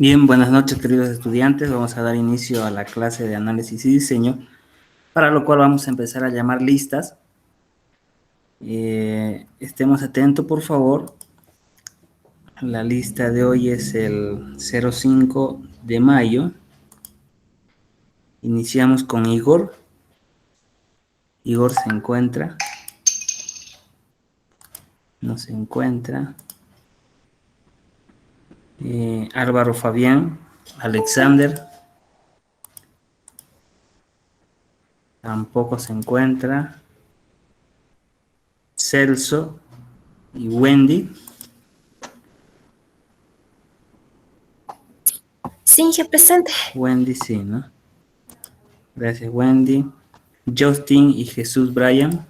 Bien, buenas noches, queridos estudiantes. Vamos a dar inicio a la clase de análisis y diseño, para lo cual vamos a empezar a llamar listas. Estemos atentos, por favor. La lista de hoy es el 05 de mayo. Iniciamos con Igor. Igor se encuentra. No se encuentra. Álvaro Fabián. Alexander. Tampoco se encuentra. Celso y Wendy. Sí, presente. Wendy, sí, ¿no? Gracias, Wendy. Justin y Jesús Bryan.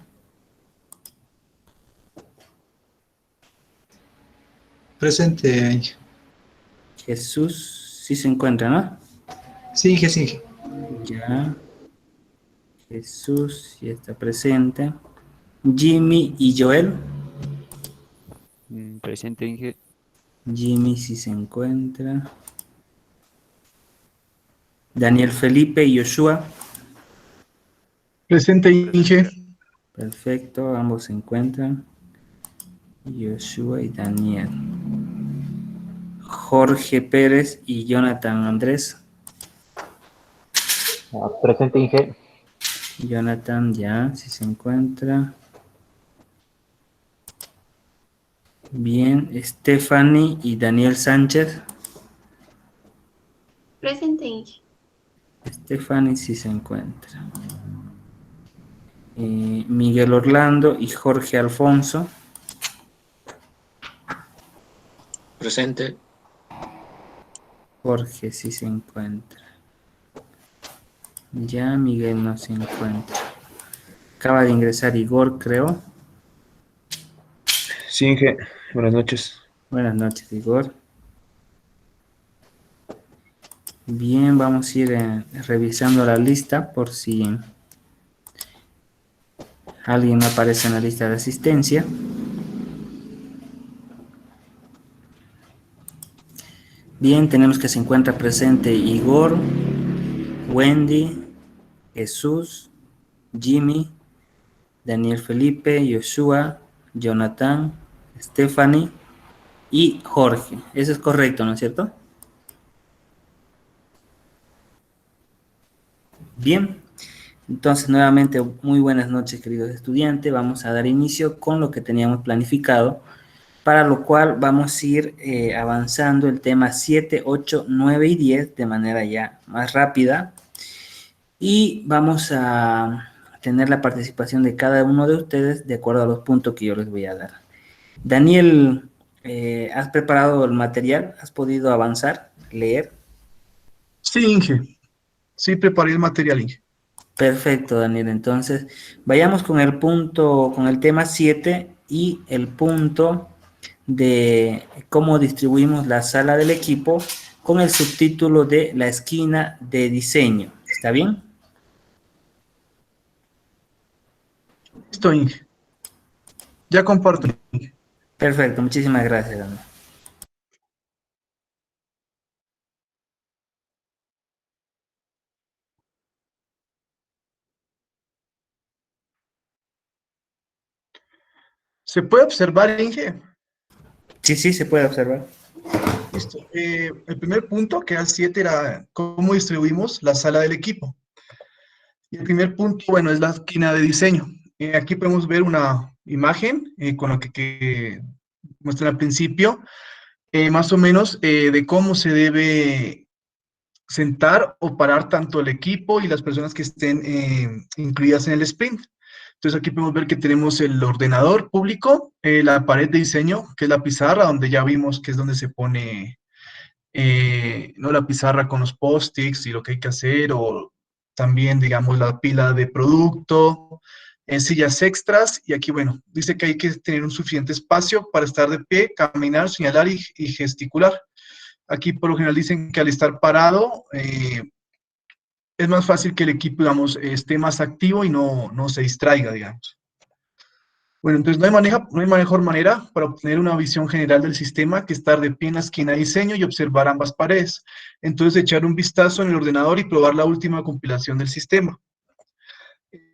Presente. Jesús sí se encuentra, ¿no? Sí, sí. Ya. Jesús sí está presente. Jimmy y Joel. Presente, Inge. Jimmy sí se encuentra. Daniel Felipe y Joshua. Presente, Inge. Perfecto, ambos se encuentran. Joshua y Daniel. Jorge Pérez y Jonathan Andrés. Presente, Inge. Jonathan ya, sí se encuentra. Bien, Stephanie y Daniel Sánchez. Presente, Inge. Stephanie sí se encuentra. Miguel Orlando y Jorge Alfonso. Presente. Jorge sí se encuentra. Ya Miguel no se encuentra. Acaba de ingresar Igor, creo. Sí, Inge. Buenas noches. Buenas noches, Igor. Bien, vamos a ir revisando la lista por si alguien no aparece en la lista de asistencia. Bien, tenemos que se encuentra presente Igor, Wendy, Jesús, Jimmy, Daniel Felipe, Joshua, Jonathan, Stephanie y Jorge. Eso es correcto, ¿no es cierto? Bien, entonces nuevamente muy buenas noches, queridos estudiantes. Vamos a dar inicio con lo que teníamos planificado, para lo cual vamos a ir avanzando el tema 7, 8, 9 y 10 de manera ya más rápida. Y vamos a tener la participación de cada uno de ustedes de acuerdo a los puntos que yo les voy a dar. Daniel, ¿has preparado el material? ¿Has podido avanzar, leer? Sí, Inge. Sí, preparé el material, Inge. Perfecto, Daniel. Entonces, vayamos con el punto, con el tema 7 y el punto de cómo distribuimos la sala del equipo con el subtítulo de la esquina de diseño. ¿Está bien? Listo, Inge. Ya comparto, Inge. Perfecto, muchísimas gracias, Daniel. ¿Se puede observar, Inge? Sí, sí, se puede observar. Listo. El primer punto, que era el 7, era cómo distribuimos la sala del equipo. Y el primer punto, bueno, es la esquina de diseño. Aquí podemos ver una imagen con lo que muestra al principio, más o menos de cómo se debe sentar o parar tanto el equipo y las personas que estén incluidas en el sprint. Entonces aquí podemos ver que tenemos el ordenador público, la pared de diseño, que es la pizarra, donde ya vimos que es donde se pone ¿no? La pizarra con los post-its y lo que hay que hacer, o también, digamos, la pila de producto, sillas extras, y aquí, bueno, dice que hay que tener un suficiente espacio para estar de pie, caminar, señalar y gesticular. Aquí, por lo general, dicen que al estar parado, es más fácil que el equipo, digamos, esté más activo y no se distraiga, digamos. Bueno, entonces no hay mejor manera para obtener una visión general del sistema que estar de pie en la esquina de diseño y observar ambas paredes. Entonces, echar un vistazo en el ordenador y probar la última compilación del sistema.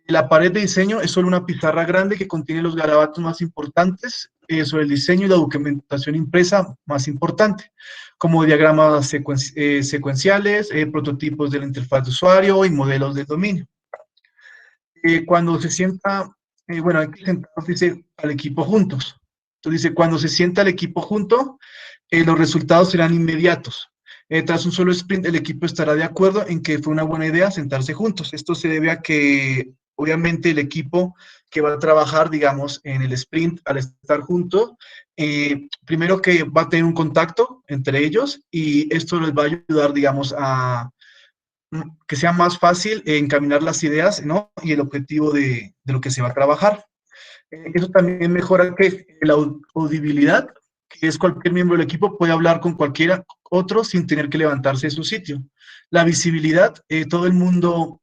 La pared de diseño es solo una pizarra grande que contiene los garabatos más importantes sobre el diseño y la documentación impresa más importante, como diagramas secuenciales, prototipos de la interfaz de usuario y modelos de dominio. Cuando se sienta, bueno, hay que sentarse dice, al equipo juntos. Entonces dice, cuando se sienta el equipo junto, los resultados serán inmediatos. Tras un solo sprint, el equipo estará de acuerdo en que fue una buena idea sentarse juntos. Esto se debe a que, obviamente, el equipo que va a trabajar, digamos, en el sprint, al estar juntos, primero que va a tener un contacto entre ellos y esto les va a ayudar, digamos, a que sea más fácil encaminar las ideas, ¿no? Y el objetivo de lo que se va a trabajar. Eso también mejora que la audibilidad, que es cualquier miembro del equipo puede hablar con cualquiera otro sin tener que levantarse de su sitio. La visibilidad, todo el mundo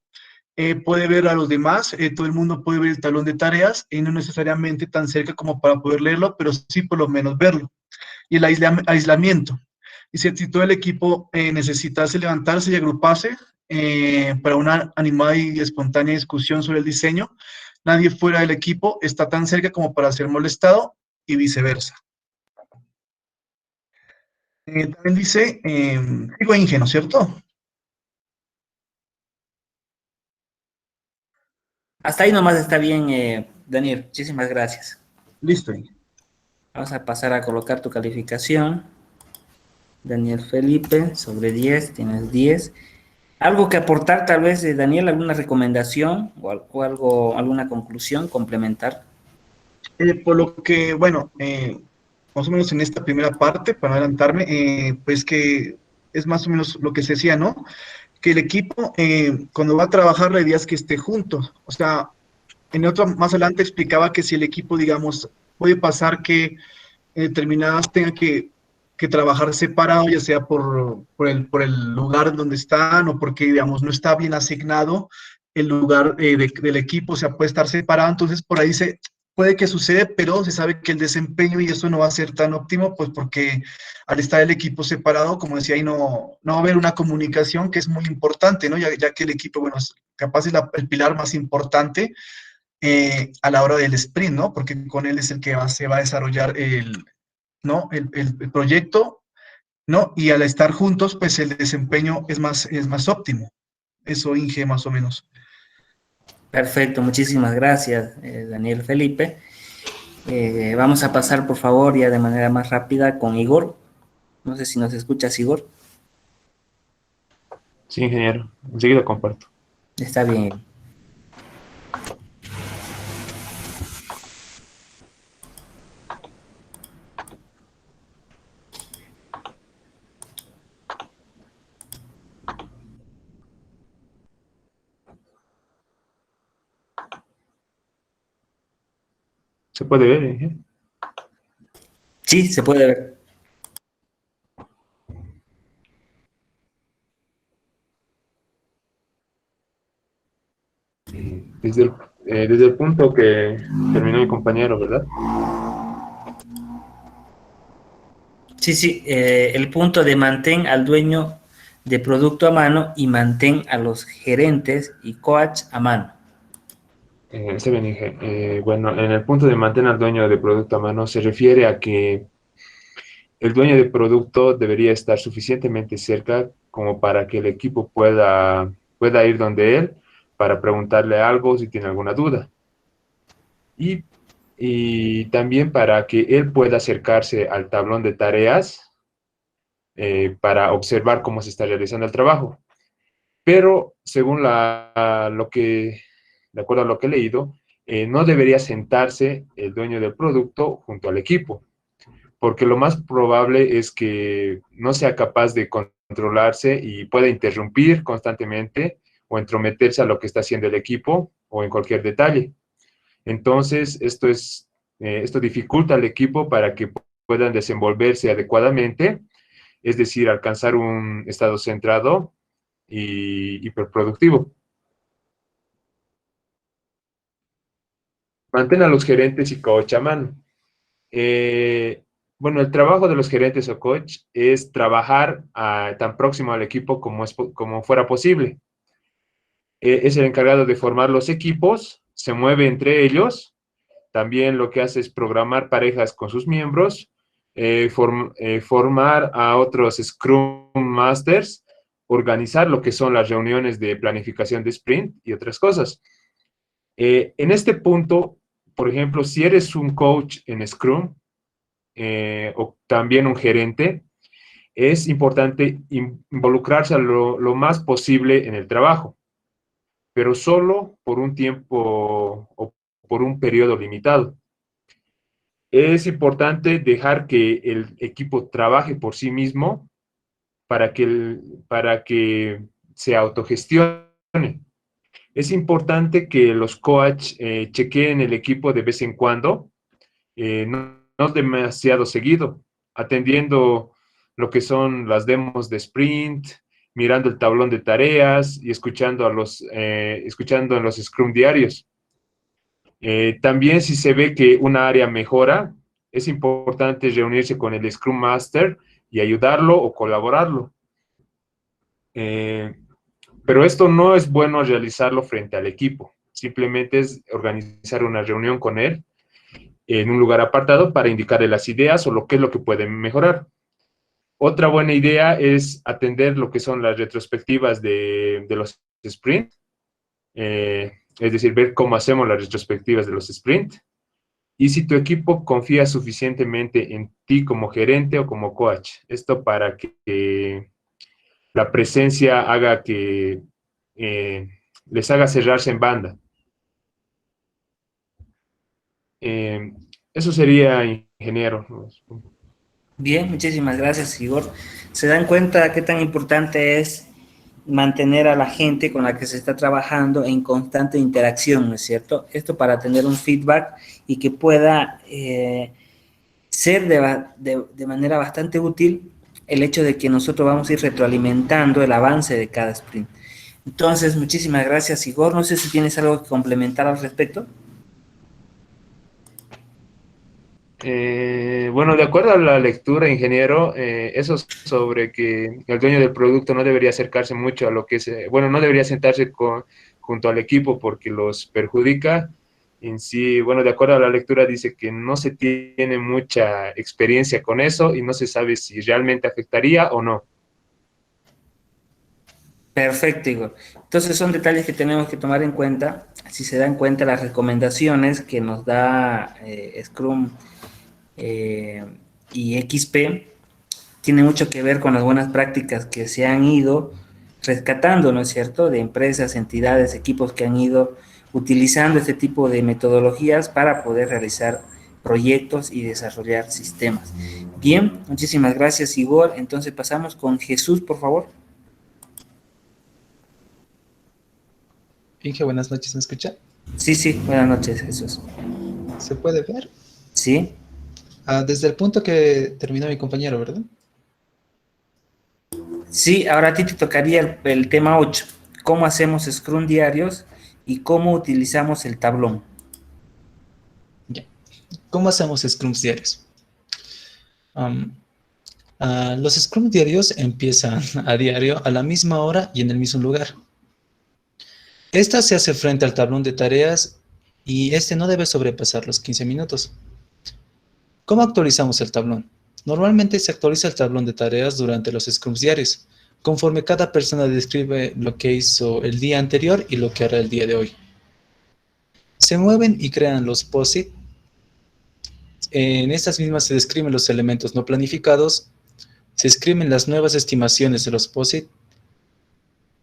puede ver a los demás, todo el mundo puede ver el talón de tareas y no necesariamente tan cerca como para poder leerlo, pero sí por lo menos verlo. Y el aislamiento. Y si todo el equipo necesitase levantarse y agruparse para una animada y espontánea discusión sobre el diseño, nadie fuera del equipo está tan cerca como para ser molestado y viceversa. También dice, digo Inge, ¿no es cierto? Hasta ahí nomás está bien, Daniel. Muchísimas gracias. Listo, Inge. Vamos a pasar a colocar tu calificación. Daniel Felipe, sobre 10, tienes 10. ¿Algo que aportar tal vez, Daniel? ¿Alguna recomendación o algo, alguna conclusión complementar? Por lo que, bueno, más o menos en esta primera parte, para no adelantarme, pues que es más o menos lo que se decía, ¿no? Que el equipo, cuando va a trabajar, la idea es que esté juntos. O sea, en otro, más adelante explicaba que si el equipo, digamos, puede pasar que determinadas tengan que trabajar separado, ya sea por el lugar donde están o porque, digamos, no está bien asignado el lugar del equipo, o sea, puede estar separado, entonces por ahí puede que sucede, pero se sabe que el desempeño y eso no va a ser tan óptimo, pues porque al estar el equipo separado, como decía, ahí no va a haber una comunicación que es muy importante, ¿no? Ya que el equipo, bueno, es capaz es el pilar más importante a la hora del sprint, ¿no? Porque con él es el que se va a desarrollar ¿no? El proyecto, ¿no? Y al estar juntos, pues el desempeño es más óptimo. Eso, Inge, más o menos. Perfecto, muchísimas gracias, Daniel Felipe. Vamos a pasar, por favor, ya de manera más rápida con Igor. No sé si nos escuchas, Igor. Sí, ingeniero. Enseguida comparto. Está bien. ¿Se puede ver, ingeniero? Sí, se puede ver. Desde el punto que terminó mi compañero, ¿verdad? Sí, el punto de mantén al dueño de producto a mano y mantén a los gerentes y coach a mano. Está bien, Inge. Bueno, en el punto de mantener al dueño de producto a mano se refiere a que el dueño de producto debería estar suficientemente cerca como para que el equipo pueda ir donde él para preguntarle algo si tiene alguna duda. Y, y también para que él pueda acercarse al tablón de tareas para observar cómo se está realizando el trabajo. Pero según de acuerdo a lo que he leído, no debería sentarse el dueño del producto junto al equipo, porque lo más probable es que no sea capaz de controlarse y pueda interrumpir constantemente o entrometerse a lo que está haciendo el equipo o en cualquier detalle. Entonces, esto dificulta al equipo para que puedan desenvolverse adecuadamente, es decir, alcanzar un estado centrado y hiperproductivo. mantén a los gerentes y coach a mano. Bueno, el trabajo de los gerentes o coach es trabajar tan próximo al equipo como fuera posible. Es el encargado de formar los equipos, se mueve entre ellos, también lo que hace es programar parejas con sus miembros, formar a otros Scrum Masters, organizar lo que son las reuniones de planificación de sprint y otras cosas. En este punto, por ejemplo, si eres un coach en Scrum o también un gerente, es importante involucrarse lo más posible en el trabajo, pero solo por un tiempo o por un periodo limitado. Es importante dejar que el equipo trabaje por sí mismo para que se autogestione. Es importante que los coach chequeen el equipo de vez en cuando, no demasiado seguido, atendiendo lo que son las demos de sprint, mirando el tablón de tareas y escuchando en los Scrum diarios. También si se ve que una área mejora, es importante reunirse con el Scrum Master y ayudarlo o colaborarlo. Pero esto no es bueno realizarlo frente al equipo. Simplemente es organizar una reunión con él en un lugar apartado para indicarle las ideas o qué es lo que puede mejorar. Otra buena idea es atender lo que son las retrospectivas de los sprint, es decir, ver cómo hacemos las retrospectivas de los sprint. Y si tu equipo confía suficientemente en ti como gerente o como coach, esto para que la presencia haga que les haga cerrarse en banda. Eso sería, ingeniero. Bien, muchísimas gracias, Igor. ¿Se dan cuenta qué tan importante es mantener a la gente con la que se está trabajando en constante interacción, ¿no es cierto? Esto para tener un feedback y que pueda ser de manera bastante útil el hecho de que nosotros vamos a ir retroalimentando el avance de cada sprint. Entonces, muchísimas gracias, Igor. No sé si tienes algo que complementar al respecto. Bueno, de acuerdo a la lectura, ingeniero, eso sobre que el dueño del producto no debería acercarse mucho a lo que es, no debería sentarse junto al equipo porque los perjudica en sí. Bueno, de acuerdo a la lectura dice que no se tiene mucha experiencia con eso y no se sabe si realmente afectaría o no. Perfecto, Igor. Entonces son detalles que tenemos que tomar en cuenta. Si se dan cuenta, las recomendaciones que nos da Scrum y XP tiene mucho que ver con las buenas prácticas que se han ido rescatando, ¿no es cierto?, de empresas, entidades, equipos que han ido utilizando este tipo de metodologías para poder realizar proyectos y desarrollar sistemas. Bien, muchísimas gracias, Igor. Entonces pasamos con Jesús, por favor. Inge, buenas noches, ¿me escucha? Sí, buenas noches, Jesús. ¿Se puede ver? Sí. Desde el punto que terminó mi compañero, ¿verdad? Sí, ahora a ti te tocaría el tema 8. ¿Cómo hacemos Scrum diarios y cómo utilizamos el tablón? Ya. ¿Cómo hacemos Scrums diarios? Los Scrum diarios empiezan a diario a la misma hora y en el mismo lugar. Esta se hace frente al tablón de tareas y este no debe sobrepasar los 15 minutos. ¿Cómo actualizamos el tablón? Normalmente se actualiza el tablón de tareas durante los Scrums diarios, conforme cada persona describe lo que hizo el día anterior y lo que hará el día de hoy. Se mueven y crean los POSIT. En estas mismas se describen los elementos no planificados, se escriben las nuevas estimaciones de los POSIT,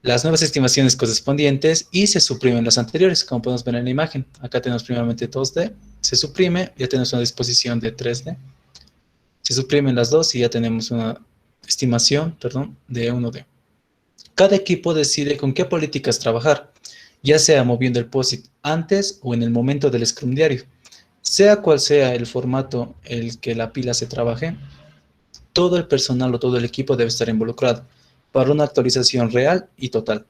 las nuevas estimaciones correspondientes y se suprimen las anteriores, como podemos ver en la imagen. Acá tenemos primeramente 2D, se suprime, ya tenemos una disposición de 3D. Se suprimen las dos y ya tenemos una estimación, de 1D. Cada equipo decide con qué políticas trabajar, ya sea moviendo el POSIT antes o en el momento del Scrum diario. Sea cual sea el formato en el que la pila se trabaje, todo el personal o todo el equipo debe estar involucrado para una actualización real y total.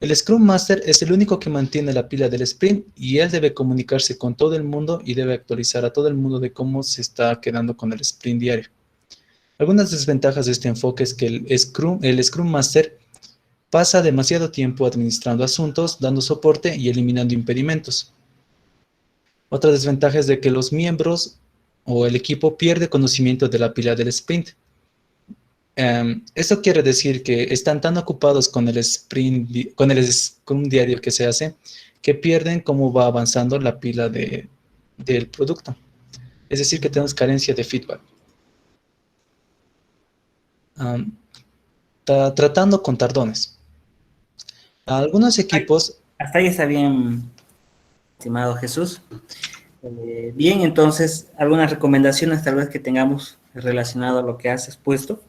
El Scrum Master es el único que mantiene la pila del sprint y él debe comunicarse con todo el mundo y debe actualizar a todo el mundo de cómo se está quedando con el sprint diario. Algunas desventajas de este enfoque es que el Scrum Master pasa demasiado tiempo administrando asuntos, dando soporte y eliminando impedimentos. Otra desventaja es de que los miembros o el equipo pierde conocimiento de la pila del sprint. Esto quiere decir que están tan ocupados con el Scrum diario que se hace, que pierden cómo va avanzando la pila del producto. Es decir, que tenemos carencia de feedback. Tratando con tardones. Algunos equipos... Hasta ahí está bien, estimado Jesús. Bien, entonces, algunas recomendaciones tal vez que tengamos relacionado a lo que has expuesto.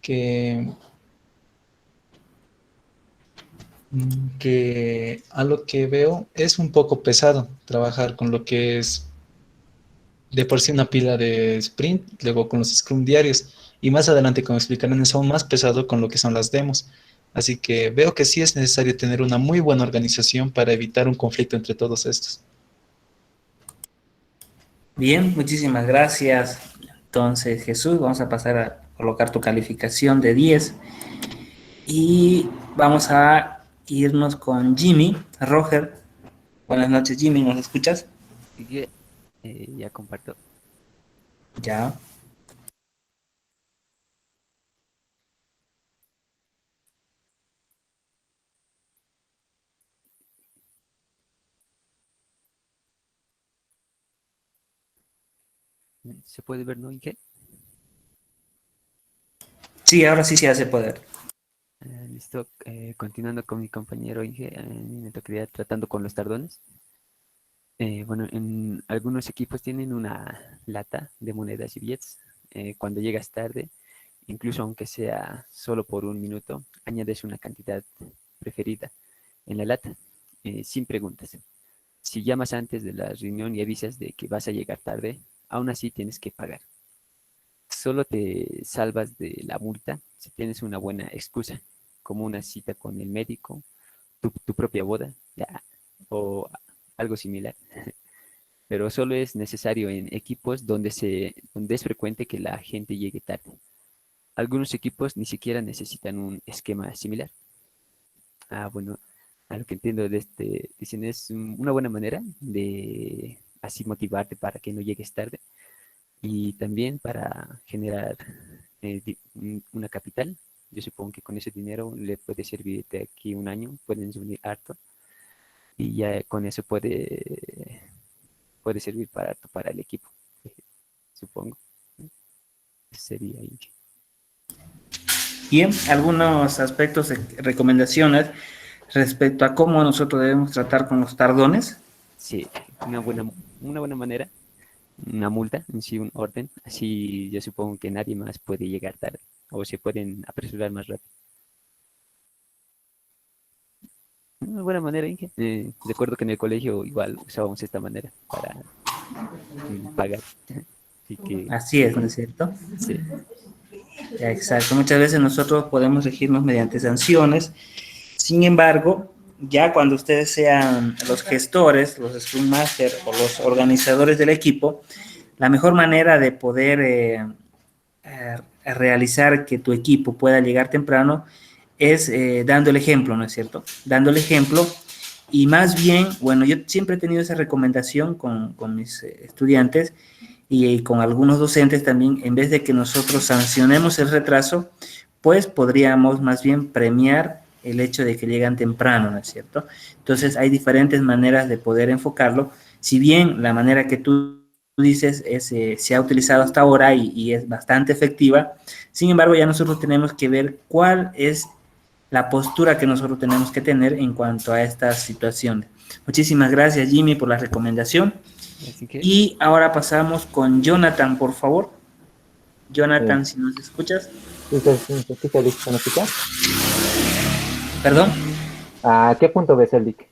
Que a lo que veo es un poco pesado trabajar con lo que es de por sí una pila de sprint, luego con los Scrum diarios, y más adelante, como explicarán, es aún más pesado con lo que son las demos. Así que veo que sí es necesario tener una muy buena organización para evitar un conflicto entre todos estos. Bien, muchísimas gracias. Entonces, Jesús, vamos a pasar a colocar tu calificación de 10. Y vamos a irnos con Jimmy. Roger, buenas noches, Jimmy, ¿nos escuchas? Ya comparto. Ya. ¿Se puede ver, no, Inge? Sí, ahora sí se hace poder. Listo. Continuando con mi compañero Inge, me tocaría tratando con los tardones. Bueno, en algunos equipos tienen una lata de monedas y billetes. Cuando llegas tarde, incluso aunque sea solo por un minuto, añades una cantidad preferida en la lata, sin preguntas. Si llamas antes de la reunión y avisas de que vas a llegar tarde, aún así tienes que pagar. Solo te salvas de la multa si tienes una buena excusa, como una cita con el médico, tu propia boda, ya, o algo similar. Pero solo es necesario en equipos donde es frecuente que la gente llegue tarde. Algunos equipos ni siquiera necesitan un esquema similar. Bueno, a lo que entiendo de dicen es una buena manera de así motivarte para que no llegues tarde y también para generar una capital. Yo supongo que con ese dinero le puede servir de aquí un año, pueden reunir harto y ya con eso puede servir para el equipo, supongo. Sería ahí. Bien, algunos aspectos de recomendaciones respecto a cómo nosotros debemos tratar con los tardones. Sí, una buena manera, una multa, en sí, un orden. Así yo supongo que nadie más puede llegar tarde o se pueden apresurar más rápido. Una buena manera, Inge. Recuerdo que en el colegio igual usábamos esta manera para pagar. Así que, Así es, ¿no es cierto? sí. Exacto. Muchas veces nosotros podemos regirnos mediante sanciones. Sin embargo, ya cuando ustedes sean los gestores, los Scrum Master o los organizadores del equipo, la mejor manera de poder realizar que tu equipo pueda llegar temprano es dando el ejemplo, ¿no es cierto? Dando el ejemplo y más bien, bueno, yo siempre he tenido esa recomendación con mis estudiantes y con algunos docentes también, en vez de que nosotros sancionemos el retraso, pues podríamos más bien premiar el hecho de que llegan temprano, ¿no es cierto? Entonces hay diferentes maneras de poder enfocarlo, si bien la manera que tú dices se ha utilizado hasta ahora y es bastante efectiva, sin embargo ya nosotros tenemos que ver cuál es la postura que nosotros tenemos que tener en cuanto a estas situaciones. Muchísimas gracias, Jimmy, por la recomendación. Así que, Y ahora pasamos con Jonathan, por favor. Jonathan, si nos escuchas. ¿Se nos escucha? Perdón, ¿A qué punto ves el dic?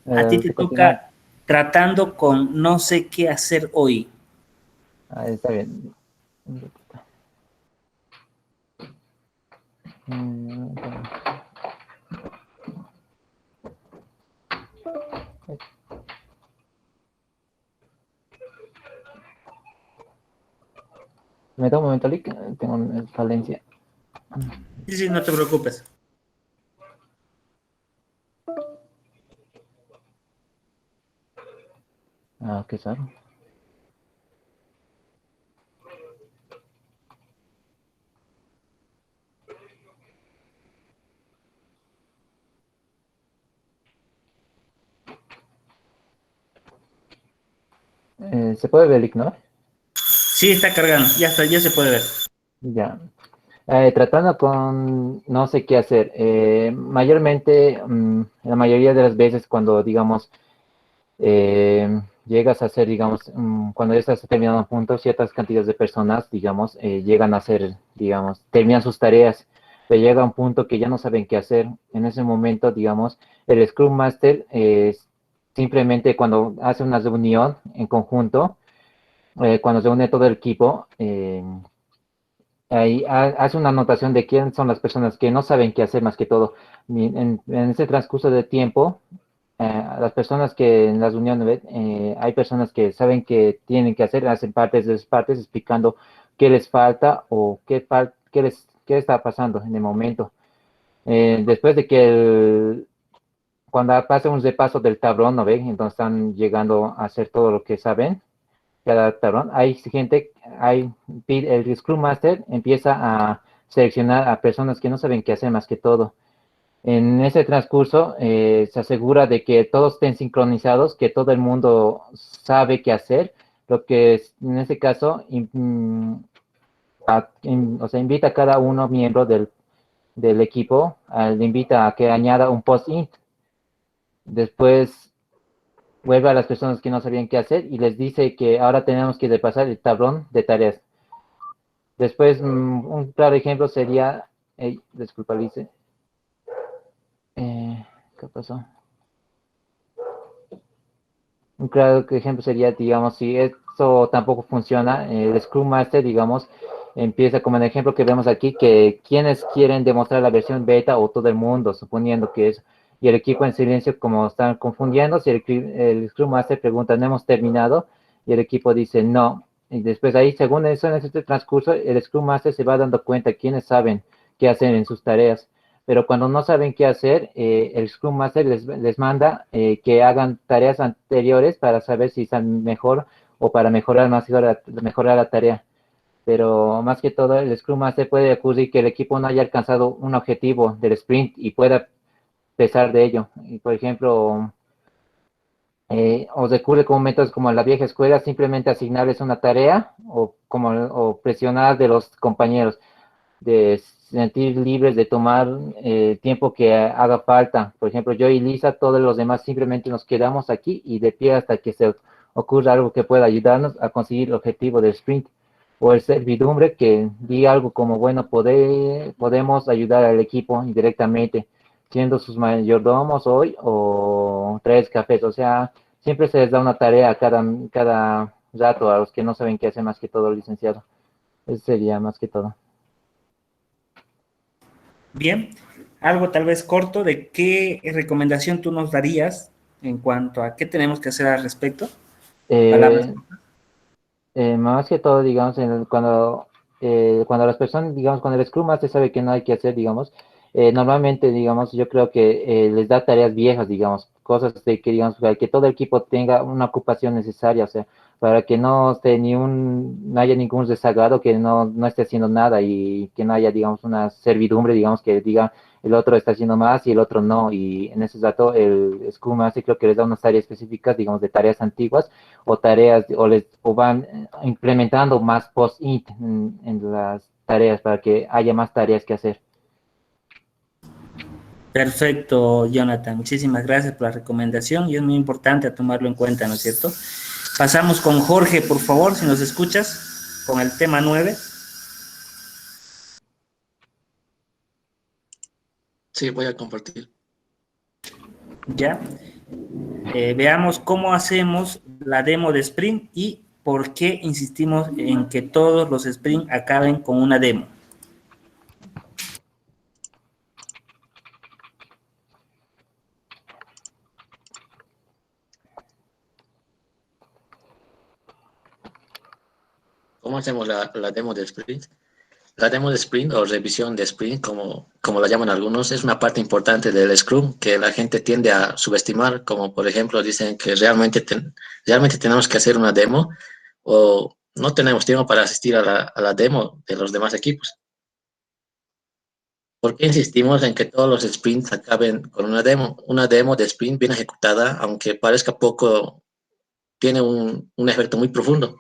a ti te toca tratando con no sé qué hacer hoy. Está bien. Mm, Me da un momento, Lick, tengo una falencia. Sí, sí, no te preocupes. Ah, qué raro. ¿Se puede ver, Lick, no? Sí, está cargando, ya está, ya se puede ver. Ya. Tratando con no sé qué hacer. Mayormente, la mayoría de las veces cuando, digamos, llegas a hacer, digamos, cuando ya estás terminando un punto, ciertas cantidades de personas, digamos, llegan a hacer, digamos, terminan sus tareas, pero llega un punto que ya no saben qué hacer. En ese momento, digamos, el Scrum Master simplemente cuando hace una reunión en conjunto, cuando se une todo el equipo, ahí hace una anotación de quién son las personas que no saben qué hacer más que todo. En ese transcurso de tiempo, las personas que en las reuniones, hay personas que saben que tienen que hacer, hacen partes de esas partes explicando qué les falta o qué está pasando en el momento. Después de que cuando pasa un repaso del tablón, ¿no ve? Entonces están llegando a hacer todo lo que saben, cada tablón. Hay gente, el Scrum Master empieza a seleccionar a personas que no saben qué hacer más que todo. En ese transcurso se asegura de que todos estén sincronizados, que todo el mundo sabe qué hacer, lo que en ese caso o sea, invita a cada uno miembro del equipo, le invita a que añada un post-it, después vuelve a las personas que no sabían qué hacer y les dice que ahora tenemos que repasar el tablón de tareas. Después, un claro ejemplo sería, disculpa, Lice, ¿qué pasó? Un claro ejemplo sería, digamos, si esto tampoco funciona, el Scrum Master, digamos, empieza como el ejemplo que vemos aquí, que quienes quieren demostrar la versión beta o todo el mundo, suponiendo que es, y el equipo en silencio como están confundiendo, si el Scrum Master pregunta, ¿no hemos terminado? Y el equipo dice, no. Y después ahí, según eso, en este transcurso, el Scrum Master se va dando cuenta quiénes saben qué hacer en sus tareas, pero cuando no saben qué hacer, el Scrum Master les manda que hagan tareas anteriores para saber si están mejor o para mejorar la tarea. Pero más que todo, el Scrum Master puede ocurrir que el equipo no haya alcanzado un objetivo del sprint y pueda pesar de ello. Y, por ejemplo, os ocurre con métodos como en la vieja escuela, simplemente asignarles una tarea o presionar de los compañeros, de sentir libres de tomar tiempo que haga falta. Por ejemplo, yo y Lisa, todos los demás simplemente nos quedamos aquí y de pie hasta que se ocurra algo que pueda ayudarnos a conseguir el objetivo del sprint. O el servidumbre que diga algo como, bueno, podemos ayudar al equipo indirectamente, siendo sus mayordomos hoy o traer cafés. O sea, siempre se les da una tarea cada rato a los que no saben qué hacer más que todo, licenciado. Eso sería más que todo. Bien, algo tal vez corto de qué recomendación tú nos darías en cuanto a qué tenemos que hacer al respecto. Palabras. Más que todo, digamos, cuando las personas, digamos, cuando el Scrum Master sabe que no hay que hacer, digamos, normalmente, digamos, yo creo que les da tareas viejas, digamos, cosas de que, digamos, para que todo el equipo tenga una ocupación necesaria, o sea, para que no esté no haya ningún rezagado, que no esté haciendo nada y que no haya, digamos, una servidumbre, digamos, que diga el otro está haciendo más y el otro no, y en ese dato el Scrum Master creo que les da unas tareas específicas, digamos, de tareas antiguas o tareas, o van implementando más post-it en las tareas para que haya más tareas que hacer. Perfecto, Jonathan. Muchísimas gracias por la recomendación y es muy importante tomarlo en cuenta, ¿no es cierto? Pasamos con Jorge, por favor, si nos escuchas, con el tema 9. Sí, voy a compartir. Ya. Veamos cómo hacemos la demo de sprint y por qué insistimos en que todos los sprint acaben con una demo. ¿cómo hacemos la demo de sprint? La demo de sprint o revisión de sprint, como la llaman algunos, es una parte importante del Scrum que la gente tiende a subestimar, como por ejemplo dicen que realmente tenemos que hacer una demo o no tenemos tiempo para asistir a la demo de los demás equipos. ¿Por qué insistimos en que todos los sprints acaben con una demo? Una demo de sprint bien ejecutada, aunque parezca poco, tiene un efecto muy profundo.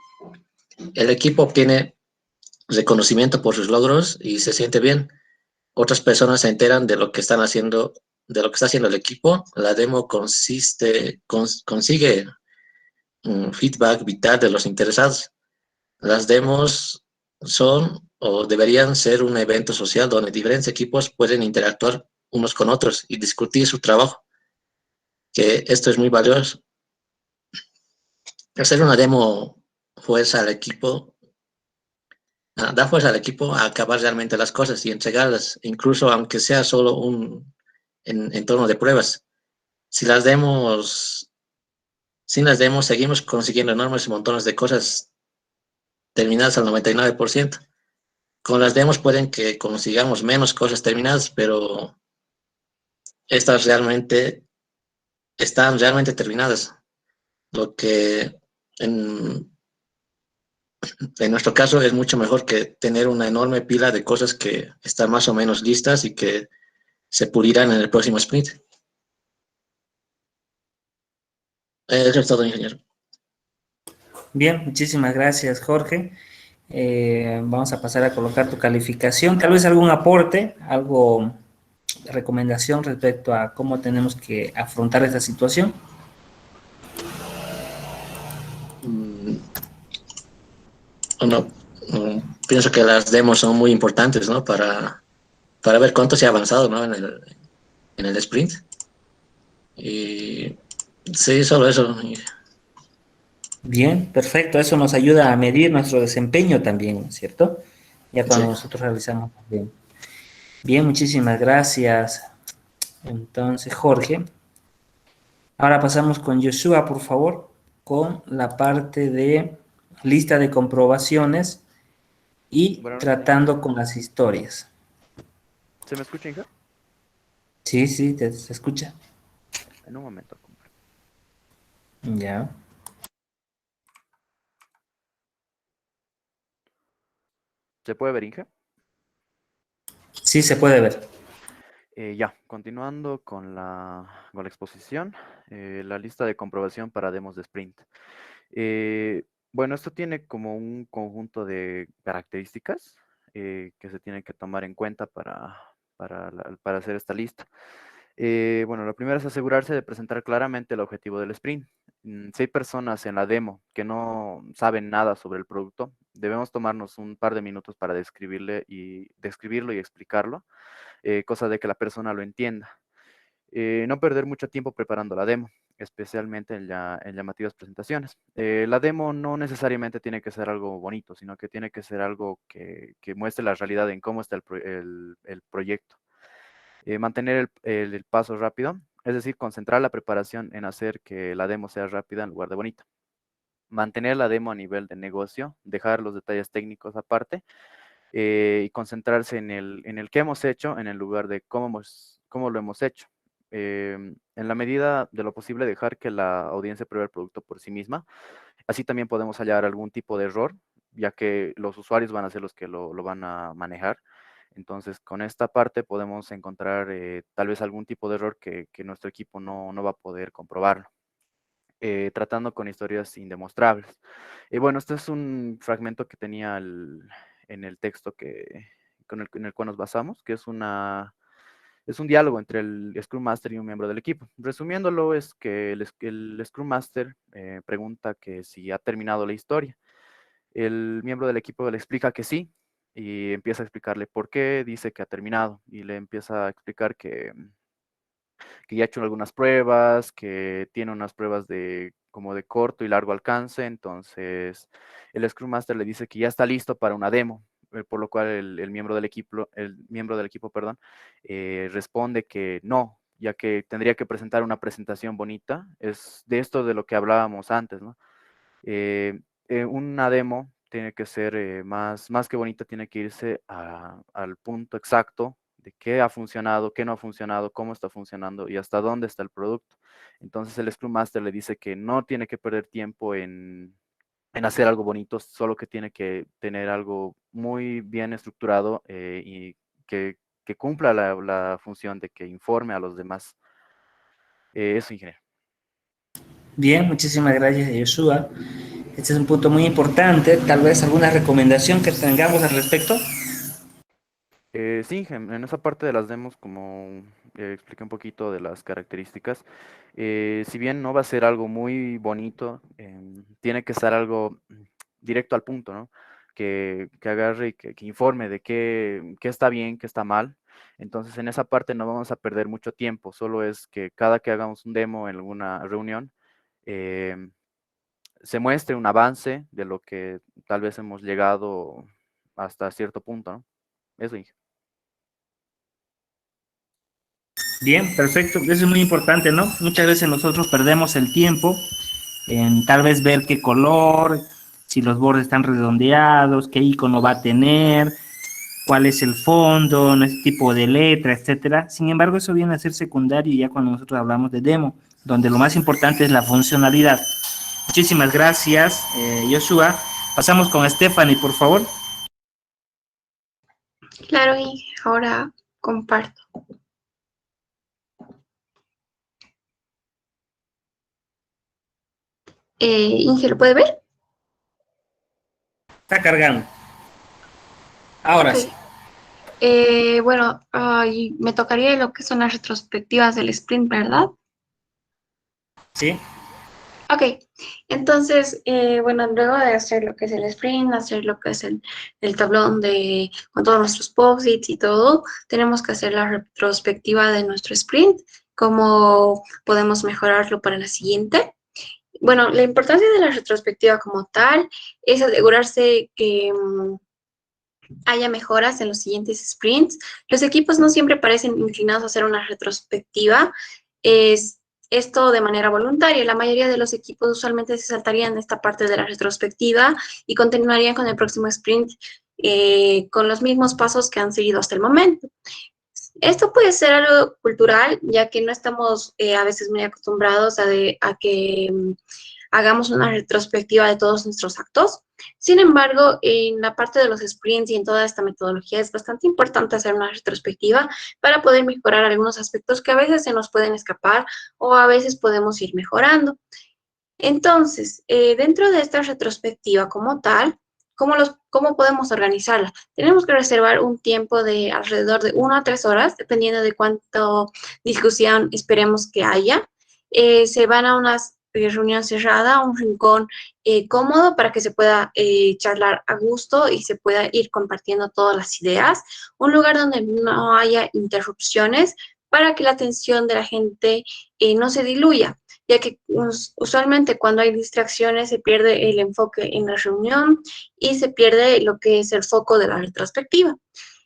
El equipo obtiene reconocimiento por sus logros y se siente bien. Otras personas se enteran de lo que están haciendo, de lo que está haciendo el equipo. La demo consigue un feedback vital de los interesados. Las demos son o deberían ser un evento social donde diferentes equipos pueden interactuar unos con otros y discutir su trabajo, que esto es muy valioso. Hacer una demo fuerza al equipo, da fuerza al equipo a acabar realmente las cosas y entregarlas, incluso aunque sea solo un entorno de pruebas. Si las demos, sin las demos seguimos consiguiendo enormes montones de cosas terminadas al 99%. Con las demos pueden que consigamos menos cosas terminadas, pero estas están realmente terminadas. Lo que en nuestro caso es mucho mejor que tener una enorme pila de cosas que están más o menos listas y que se pulirán en el próximo sprint. Eso es todo, ingeniero. Bien, muchísimas gracias, Jorge. Vamos a pasar a colocar tu calificación. Tal vez algún aporte, algo de recomendación respecto a cómo tenemos que afrontar esta situación. Bueno, pienso que las demos son muy importantes, ¿no? Para ver cuánto se ha avanzado, ¿no? En el sprint. Y sí, solo eso. Bien, perfecto. Eso nos ayuda a medir nuestro desempeño también, ¿cierto? Ya cuando Sí. nosotros realizamos bien. Bien, muchísimas gracias. Entonces, Jorge. Ahora pasamos con Joshua, por favor, con la parte de lista de comprobaciones y Bueno, tratando con las historias. ¿se me escucha, Inge? Sí, sí, se escucha. En un momento, compa. Ya. ¿Se puede ver, Inge? Sí, se puede ver. Ya, continuando con la exposición, la lista de comprobación para demos de sprint. Bueno, esto tiene como un conjunto de características que se tienen que tomar en cuenta para hacer esta lista. Bueno, lo primero es asegurarse de presentar claramente el objetivo del sprint. Si hay personas en la demo que no saben nada sobre el producto, debemos tomarnos un par de minutos para describirlo y explicarlo, cosa de que la persona lo entienda. No perder mucho tiempo preparando la demo, especialmente en llamativas presentaciones. La demo no necesariamente tiene que ser algo bonito, sino que tiene que ser algo que muestre la realidad en cómo está el proyecto. Mantener el paso rápido, es decir, concentrar la preparación en hacer que la demo sea rápida en lugar de bonita. Mantener la demo a nivel de negocio, dejar los detalles técnicos aparte y concentrarse en el que hemos hecho en el lugar de cómo lo hemos hecho. En la medida de lo posible, dejar que la audiencia pruebe el producto por sí misma. Así también podemos hallar algún tipo de error, ya que los usuarios van a ser los que lo van a manejar. Entonces, con esta parte podemos encontrar tal vez algún tipo de error que nuestro equipo no va a poder comprobarlo. Tratando con historias indemostrables. Bueno, este es un fragmento que tenía en el texto en el cual nos basamos, que es un diálogo entre el Scrum Master y un miembro del equipo. Resumiéndolo, es que el Scrum Master pregunta que si ha terminado la historia. El miembro del equipo le explica que sí, y empieza a explicarle por qué dice que ha terminado, y le empieza a explicar que ya ha hecho algunas pruebas, que tiene unas pruebas como de corto y largo alcance. Entonces el Scrum Master le dice que ya está listo para una demo, por lo cual el miembro del equipo, perdón, responde que no, ya que tendría que presentar una presentación bonita. Es de esto de lo que hablábamos antes, ¿no? Una demo tiene que ser más que bonita, tiene que irse al punto exacto de qué ha funcionado, qué no ha funcionado, cómo está funcionando y hasta dónde está el producto. Entonces el Scrum Master le dice que no tiene que perder tiempo en hacer algo bonito, solo que tiene que tener algo muy bien estructurado y que cumpla la función de que informe a los demás. Eso, ingeniero. Bien, muchísimas gracias, Joshua. Este es un punto muy importante. Tal vez alguna recomendación que tengamos al respecto. Sí, en esa parte de las demos, como expliqué un poquito de las características, si bien no va a ser algo muy bonito, tiene que ser algo directo al punto, ¿no? Que agarre y que informe de qué está bien, qué está mal. Entonces, en esa parte no vamos a perder mucho tiempo, solo es que cada que hagamos un demo en alguna reunión, se muestre un avance de lo que tal vez hemos llegado hasta cierto punto, ¿no? Eso, Inge. Bien, perfecto. Eso es muy importante, ¿no? Muchas veces nosotros perdemos el tiempo en tal vez ver qué color, si los bordes están redondeados, qué icono va a tener, cuál es el fondo, ¿no? Ese tipo de letra, etcétera. Sin embargo, eso viene a ser secundario ya cuando nosotros hablamos de demo, donde lo más importante es la funcionalidad. Muchísimas gracias, Joshua. Pasamos con Stephanie, por favor. Claro, y ahora comparto. Inge, ¿lo puede ver? Está cargando. Ahora Ok. sí. Bueno, y me tocaría lo que son las retrospectivas del sprint, ¿verdad? Sí. Ok, entonces, bueno, luego de hacer lo que es el sprint, hacer lo que es el tablón con todos nuestros post-its y todo, tenemos que hacer la retrospectiva de nuestro sprint, cómo podemos mejorarlo para la siguiente. Bueno, la importancia de la retrospectiva como tal es asegurarse que haya mejoras en los siguientes sprints. Los equipos no siempre parecen inclinados a hacer una retrospectiva. Es esto de manera voluntaria. La mayoría de los equipos usualmente se saltarían esta parte de la retrospectiva y continuarían con el próximo sprint con los mismos pasos que han seguido hasta el momento. Esto puede ser algo cultural, ya que no estamos a veces muy acostumbrados a que hagamos una retrospectiva de todos nuestros actos. Sin embargo, en la parte de los sprints y en toda esta metodología es bastante importante hacer una retrospectiva para poder mejorar algunos aspectos que a veces se nos pueden escapar o a veces podemos ir mejorando. Entonces, dentro de esta retrospectiva como tal, ¿cómo podemos organizarla? Tenemos que reservar un tiempo de alrededor de 1 a 3 horas, dependiendo de cuánto discusión esperemos que haya. Se van a una reunión cerrada, un rincón cómodo para que se pueda charlar a gusto y se pueda ir compartiendo todas las ideas. Un lugar donde no haya interrupciones para que la atención de la gente no se diluya, ya que usualmente cuando hay distracciones se pierde el enfoque en la reunión y se pierde lo que es el foco de la retrospectiva.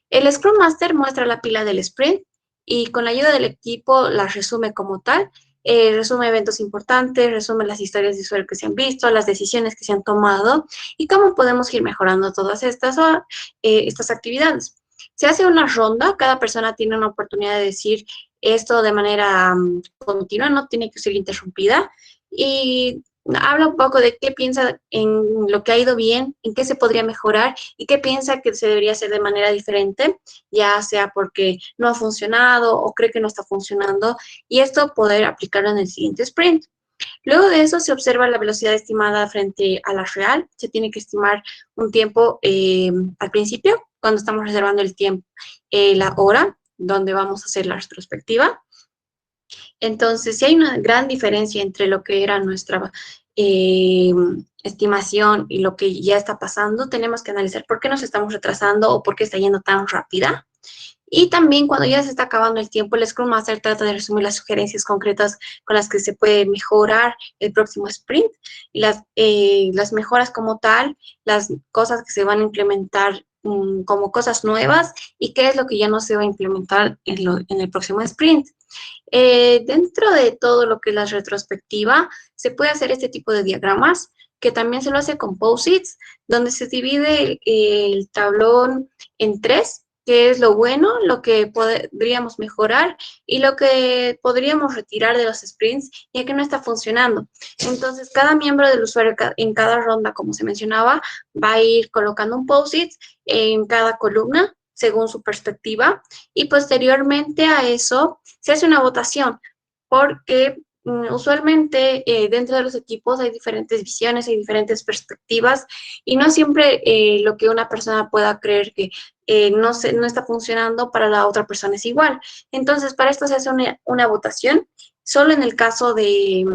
El Scrum Master muestra la pila del sprint y con la ayuda del equipo la resume como tal. Resume eventos importantes, resume las historias de usuario que se han visto, las decisiones que se han tomado y cómo podemos ir mejorando todas estas actividades. Se hace una ronda, cada persona tiene una oportunidad de decir esto de manera continua, no tiene que ser interrumpida, y habla un poco de qué piensa en lo que ha ido bien, en qué se podría mejorar y qué piensa que se debería hacer de manera diferente, ya sea porque no ha funcionado o cree que no está funcionando, y esto poder aplicarlo en el siguiente sprint. Luego de eso se observa la velocidad estimada frente a la real. Se tiene que estimar un tiempo al principio, cuando estamos reservando el tiempo, la hora donde vamos a hacer la retrospectiva. Entonces, si hay una gran diferencia entre lo que era nuestra estimación y lo que ya está pasando, tenemos que analizar por qué nos estamos retrasando o por qué está yendo tan rápida. Y también cuando ya se está acabando el tiempo, el Scrum Master trata de resumir las sugerencias concretas con las que se puede mejorar el próximo sprint y las mejoras como tal, las cosas que se van a implementar como cosas nuevas y qué es lo que ya no se va a implementar en el próximo sprint. Dentro de todo lo que es la retrospectiva, se puede hacer este tipo de diagramas. que también se lo hace con post-its, donde se divide el tablón en tres, que es lo bueno, lo que podríamos mejorar y lo que podríamos retirar de los sprints, ya que no está funcionando. Entonces, cada miembro del usuario en cada ronda, como se mencionaba, va a ir colocando un post-it en cada columna, según su perspectiva, y posteriormente a eso se hace una votación, porque usualmente dentro de los equipos hay diferentes visiones, hay diferentes perspectivas, y no siempre lo que una persona pueda creer que no está funcionando para la otra persona es igual. Entonces, para esto se hace una votación, solo en el caso de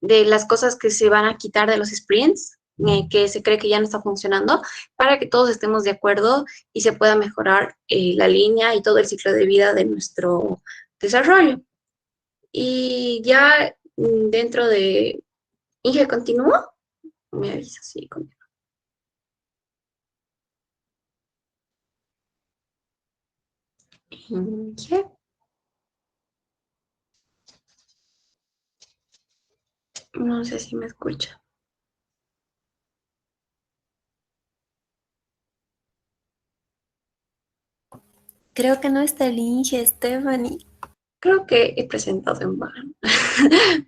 las cosas que se van a quitar de los sprints, que se cree que ya no está funcionando, para que todos estemos de acuerdo y se pueda mejorar la línea y todo el ciclo de vida de nuestro desarrollo. Y ya dentro de... Inge, ¿continúo? Me avisa, sí, continúo. Inge. No sé si me escucha. Creo que no está el Inge, Stephanie. Creo que he presentado en vano,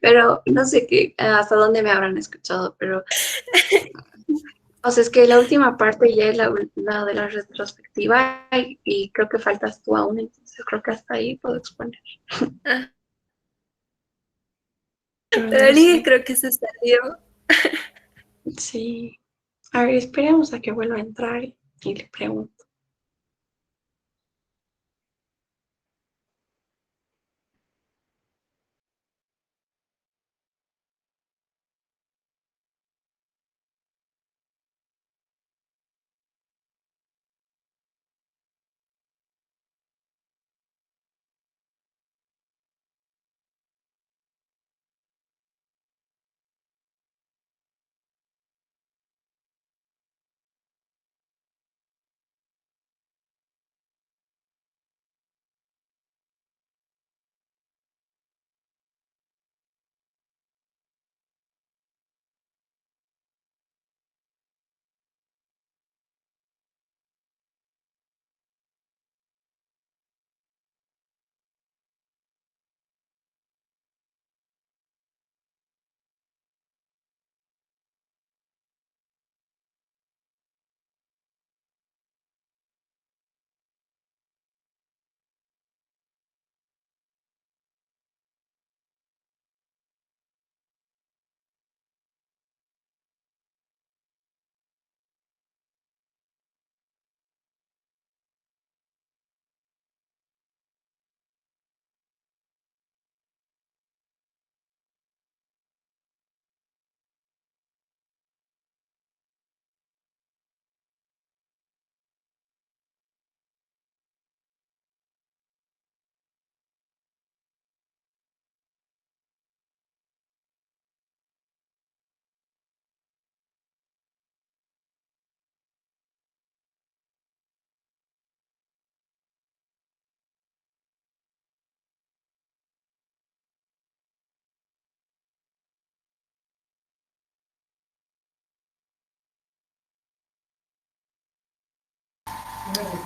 pero no sé hasta dónde me habrán escuchado, pero o sea, es que la última parte ya es la de la retrospectiva y creo que faltas tú aún, entonces creo que hasta ahí puedo exponer. Ah, Pero pero no el Inge sé. creo que se salió. Sí. A ver, esperemos a que vuelva a entrar y le pregunto.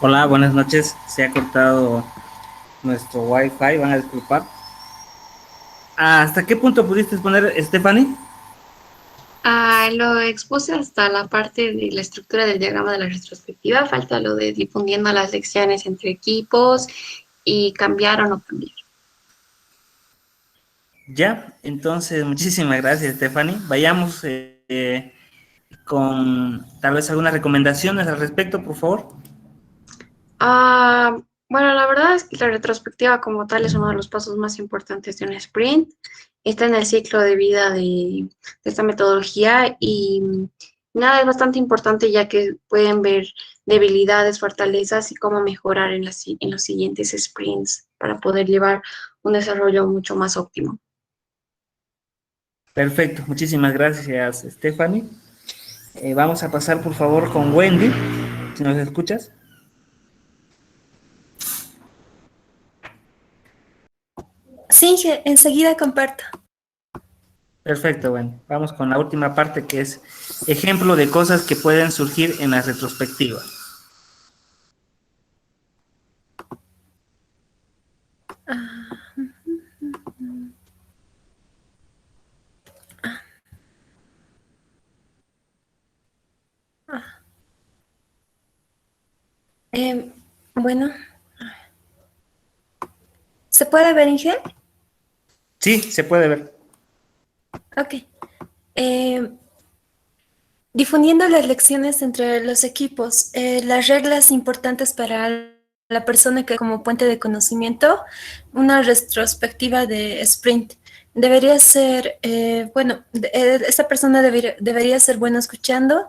Hola, buenas noches. Se ha cortado nuestro Wi-Fi, van a disculpar. ¿Hasta qué punto pudiste poner, Stephanie? Lo expuse hasta la parte de la estructura del diagrama de la retrospectiva, falta lo de difundiendo las lecciones entre equipos y cambiar o no cambiar. Ya, entonces muchísimas gracias, Stephanie. Vayamos con tal vez algunas recomendaciones al respecto, por favor. Bueno, la verdad es que la retrospectiva como tal es uno de los pasos más importantes de un sprint. Está en el ciclo de vida de esta metodología y nada, es bastante importante ya que pueden ver debilidades, fortalezas y cómo mejorar en los siguientes sprints para poder llevar un desarrollo mucho más óptimo. Perfecto, muchísimas gracias, Stephanie. Vamos a pasar, por favor, con Wendy, si nos escuchas. Sí, Inge, enseguida comparto. Perfecto, bueno, vamos con la última parte que es ejemplo de cosas que pueden surgir en la retrospectiva. Bueno, ¿se puede ver, Inge? Sí, se puede ver. Ok. Difundiendo las lecciones entre los equipos, las reglas importantes para la persona que como puente de conocimiento, una retrospectiva de sprint. Debería ser, esta persona debería ser buena escuchando.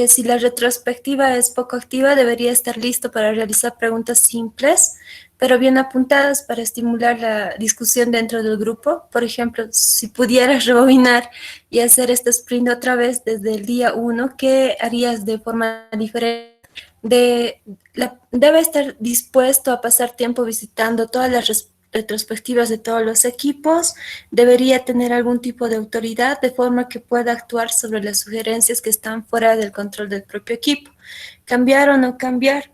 Si la retrospectiva es poco activa, debería estar listo para realizar preguntas simples, pero bien apuntadas para estimular la discusión dentro del grupo. Por ejemplo, si pudieras rebobinar y hacer este sprint otra vez desde el día 1, ¿qué harías de forma diferente? Debe estar dispuesto a pasar tiempo visitando todas las retrospectivas de todos los equipos, debería tener algún tipo de autoridad de forma que pueda actuar sobre las sugerencias que están fuera del control del propio equipo. ¿Cambiar o no cambiar?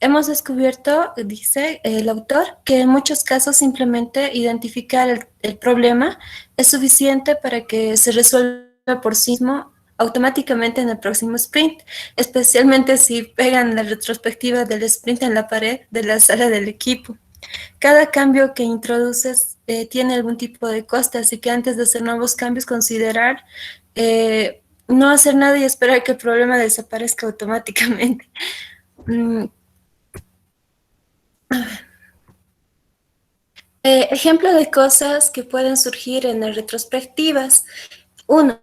Hemos descubierto, dice el autor, que en muchos casos simplemente identificar el problema es suficiente para que se resuelva por sí mismo automáticamente en el próximo sprint, especialmente si pegan la retrospectiva del sprint en la pared de la sala del equipo. Cada cambio que introduces tiene algún tipo de coste, así que antes de hacer nuevos cambios, considerar no hacer nada y esperar que el problema desaparezca automáticamente. Ejemplo de cosas que pueden surgir en las retrospectivas. Uno,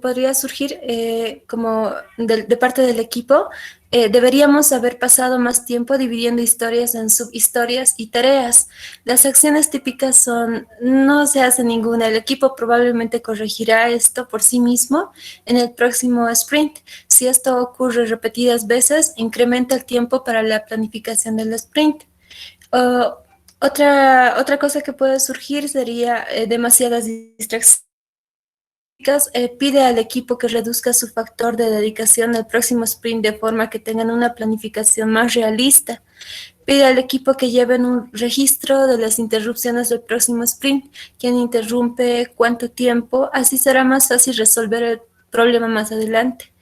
podría surgir como de parte del equipo, deberíamos haber pasado más tiempo dividiendo historias en subhistorias y tareas. Las acciones típicas son, no se hace ninguna, el equipo probablemente corregirá esto por sí mismo en el próximo sprint. Si esto ocurre repetidas veces, incrementa el tiempo para la planificación del sprint. Otra cosa que puede surgir sería demasiadas distracciones. Pide al equipo que reduzca su factor de dedicación al próximo sprint de forma que tengan una planificación más realista. Pide al equipo que lleven un registro de las interrupciones del próximo sprint, quién interrumpe, cuánto tiempo, así será más fácil resolver el problema más adelante.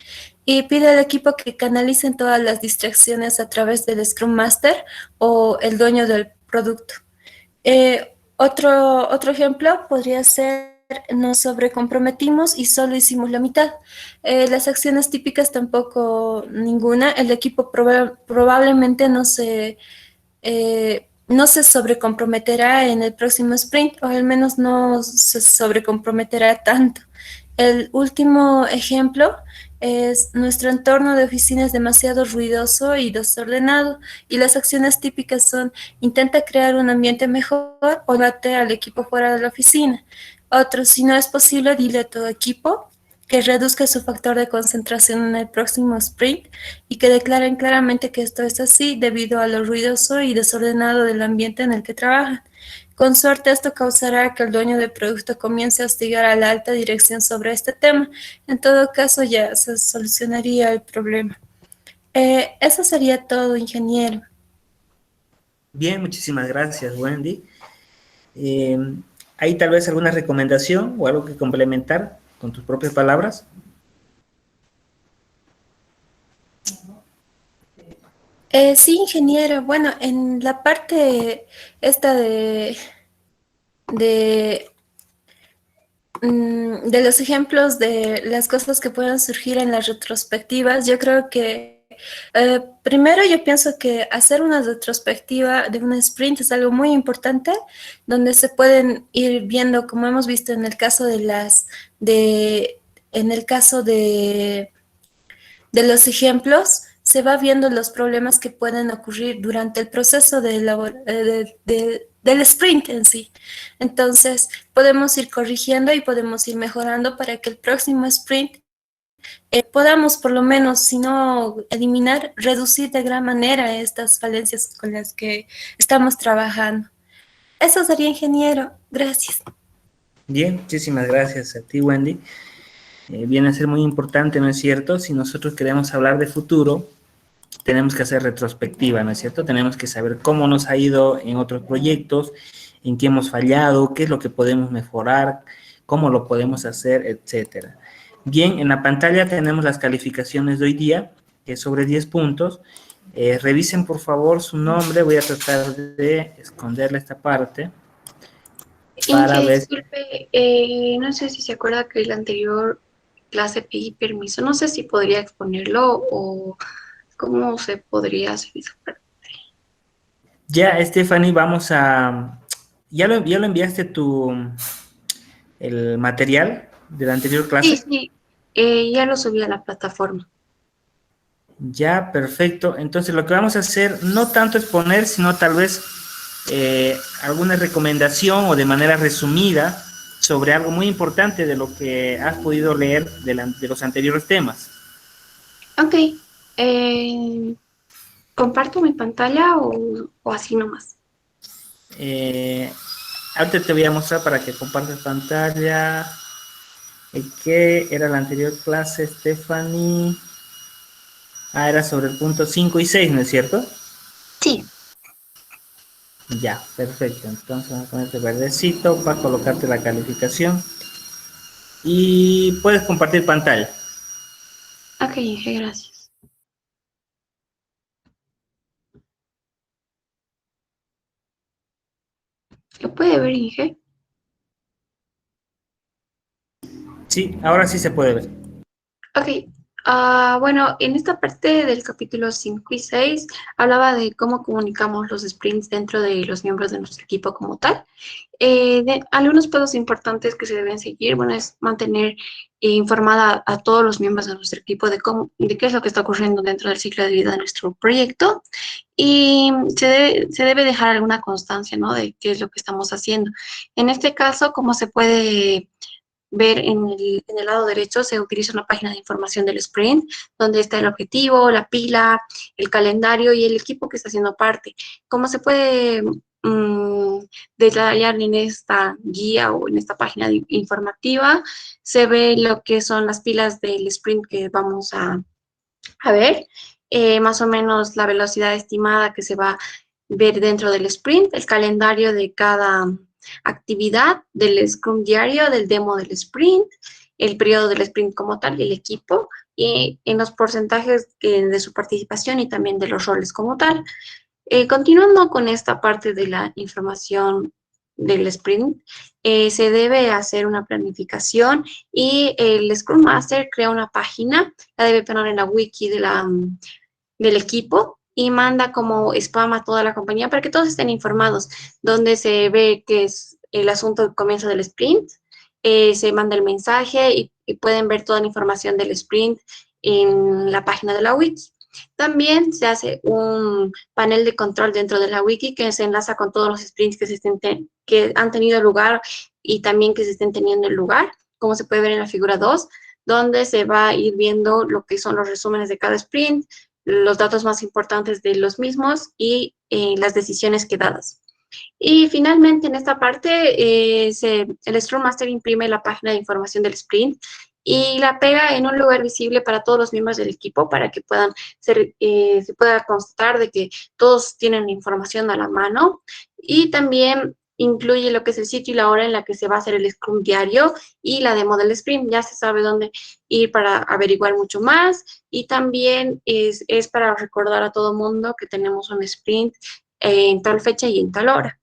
Y pide al equipo que canalicen todas las distracciones a través del Scrum Master o el dueño del producto. Otro ejemplo podría ser nos sobrecomprometimos y solo hicimos la mitad. Las acciones típicas tampoco ninguna. El equipo probablemente no se sobrecomprometerá en el próximo sprint, o al menos no se sobrecomprometerá tanto. El último ejemplo es nuestro entorno de oficina es demasiado ruidoso y desordenado, y las acciones típicas son intenta crear un ambiente mejor o bate al equipo fuera de la oficina. Otro, si no es posible, dile a tu equipo que reduzca su factor de concentración en el próximo sprint y que declaren claramente que esto es así debido a lo ruidoso y desordenado del ambiente en el que trabajan. Con suerte esto causará que el dueño del producto comience a hostigar a la alta dirección sobre este tema. En todo caso ya se solucionaría el problema. Eso sería todo, ingeniero. Bien, muchísimas gracias, Wendy. ¿Hay tal vez alguna recomendación o algo que complementar con tus propias palabras? Sí, ingeniero. Bueno, en la parte esta de, de los ejemplos de las cosas que pueden surgir en las retrospectivas, yo creo que primero yo pienso que hacer una retrospectiva de un sprint es algo muy importante, donde se pueden ir viendo, como hemos visto en el caso de los ejemplos, se va viendo los problemas que pueden ocurrir durante el proceso del sprint en sí. Entonces, podemos ir corrigiendo y podemos ir mejorando para que el próximo sprint podamos, por lo menos, si no eliminar, reducir de gran manera estas falencias con las que estamos trabajando. Eso sería, ingeniero. Gracias. Bien, muchísimas gracias a ti, Wendy. Viene a ser muy importante, ¿no es cierto? Si nosotros queremos hablar de futuro, tenemos que hacer retrospectiva, ¿no es cierto? Tenemos que saber cómo nos ha ido en otros proyectos, en qué hemos fallado, qué es lo que podemos mejorar, cómo lo podemos hacer, etcétera. Bien, en la pantalla tenemos las calificaciones de hoy día, que es sobre 10 puntos. Revisen por favor su nombre, voy a tratar de esconderle esta parte para Inge, ver. disculpe, no sé si se acuerda que la anterior clase pedí permiso, no sé si podría exponerlo o cómo se podría hacer eso. Ya, Stephanie, vamos a... ya lo enviaste el material de la anterior Sí, clase? sí, ya lo subí a la plataforma. Ya, perfecto. Entonces lo que vamos a hacer, no tanto exponer, sino tal vez alguna recomendación o de manera resumida sobre algo muy importante de lo que has podido leer de los anteriores temas. Ok, ¿comparto mi pantalla o así nomás? Ahorita te voy a mostrar para que compartas pantalla. ¿Qué era la anterior clase, Stephanie? Ah, era sobre el punto 5 y 6, ¿no es cierto? Sí. Ya, perfecto. Entonces vamos a ponerte verdecito para colocarte la calificación. Y puedes compartir pantalla. Ok, Inge, gracias. ¿Lo puede ver, Inge? Sí, ahora sí se puede ver. Ok, bueno, en esta parte del capítulo 5 y 6 hablaba de cómo comunicamos los sprints dentro de los miembros de nuestro equipo como tal. Algunos pasos importantes que se deben seguir, bueno, es mantener informada a todos los miembros de nuestro equipo de qué es lo que está ocurriendo dentro del ciclo de vida de nuestro proyecto y se debe dejar alguna constancia, ¿no? De qué es lo que estamos haciendo. En este caso, cómo se puede ver en el lado derecho se utiliza una página de información del sprint, donde está el objetivo, la pila, el calendario y el equipo que está haciendo parte. Como se puede detallar en esta guía o en esta página informativa, se ve lo que son las pilas del sprint que vamos a ver, más o menos la velocidad estimada que se va a ver dentro del sprint, el calendario de cada actividad del Scrum diario, del demo del sprint, el periodo del sprint como tal y el equipo, y en los porcentajes de su participación y también de los roles como tal. Continuando con esta parte de la información del sprint, se debe hacer una planificación y el Scrum Master crea una página, la debe poner en la wiki del equipo y manda como spam a toda la compañía para que todos estén informados, donde se ve que es el asunto del comienzo del sprint, se manda el mensaje y pueden ver toda la información del sprint en la página de la wiki. También se hace un panel de control dentro de la wiki que se enlaza con todos los sprints que han tenido lugar y también que se estén teniendo lugar, como se puede ver en la figura 2, donde se va a ir viendo lo que son los resúmenes de cada sprint, los datos más importantes de los mismos y las decisiones quedadas. Y finalmente en esta parte el Scrum Master imprime la página de información del sprint y la pega en un lugar visible para todos los miembros del equipo para que puedan se pueda constatar de que todos tienen la información a la mano y también incluye lo que es el sitio y la hora en la que se va a hacer el Scrum diario y la demo del sprint. Ya se sabe dónde ir para averiguar mucho más y también es para recordar a todo mundo que tenemos un sprint en tal fecha y en tal hora.